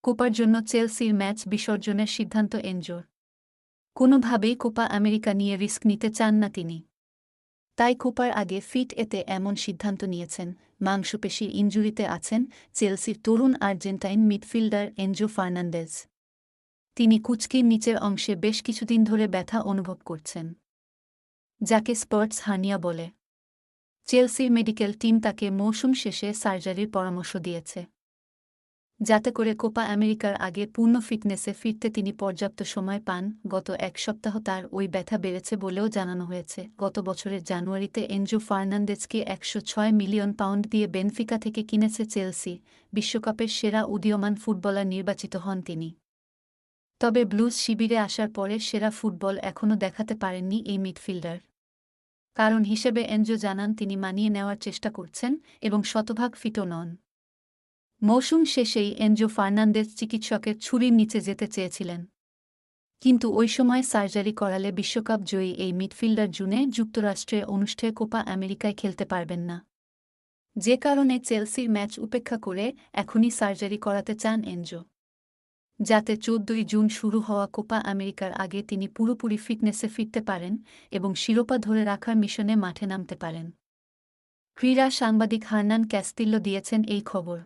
কোপার জন্য চেলসির ম্যাচ বিসর্জনের সিদ্ধান্ত এনজোর। কোনোভাবেই কোপা আমেরিকা নিয়ে রিস্ক নিতে চান না তিনি। তাই কোপার আগে ফিট এতে এমন সিদ্ধান্ত নিয়েছেন। মাংসপেশির ইনজুরিতে আছেন চেলসির তরুণ আর্জেন্টাইন মিডফিল্ডার এনজো ফার্নান্দেজ। তিনি কুঁচকির নিচের অংশে বেশ কিছুদিন ধরে ব্যথা অনুভব করছেন, যাকে স্পার্টস হার্নিয়া বলে। চেলসির মেডিকেল টিম তাকে মৌসুম শেষে সার্জারির পরামর্শ দিয়েছে, যাতে করে কোপা আমেরিকার আগে পূর্ণ ফিটনেসে ফিরতে তিনি পর্যাপ্ত সময় পান। গত এক সপ্তাহ তার ওই ব্যথা বেড়েছে বলেও জানানো হয়েছে। গত বছরের জানুয়ারিতে এনজো ফার্নান্দেজকে ১০৬ মিলিয়ন পাউন্ড দিয়ে বেনফিকা থেকে কিনেছে চেলসি। বিশ্বকাপের সেরা উদীয়মান ফুটবলার নির্বাচিত হন তিনি। তবে ব্লুজ শিবিরে আসার পরে সেরা ফুটবল এখনও দেখাতে পারেননি এই মিডফিল্ডার। কারণ হিসেবে এনজো জানান তিনি মানিয়ে নেওয়ার চেষ্টা করছেন এবং শতভাগ ফিটও নন। মৌসুম শেষেই এনজো ফার্নান্দেজ চিকিৎসকের ছুরির নিচে যেতে চেয়েছিলেন, কিন্তু ওই সময় সার্জারি করালে বিশ্বকাপ জয়ী এই মিডফিল্ডার জুনে যুক্তরাষ্ট্রে অনুষ্ঠেয় কোপা আমেরিকায় খেলতে পারবেন না। যে কারণে চেলসির ম্যাচ উপেক্ষা করে এখনই সার্জারি করাতে চান এনজো, যাতে ১৪ই জুন শুরু হওয়া কোপা আমেরিকার আগে তিনি পুরোপুরি ফিটনেসে ফিরতে পারেন এবং শিরোপা ধরে রাখার মিশনে মাঠে নামতে পারেন। ক্রীড়া সাংবাদিক হার্নান ক্যাস্তিল্লো দিয়েছেন এই খবর।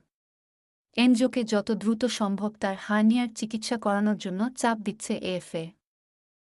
এনজোকে যত দ্রুত সম্ভব তার হার্নিয়ার চিকিৎসা করানোর জন্য চাপ দিচ্ছে এএফএ।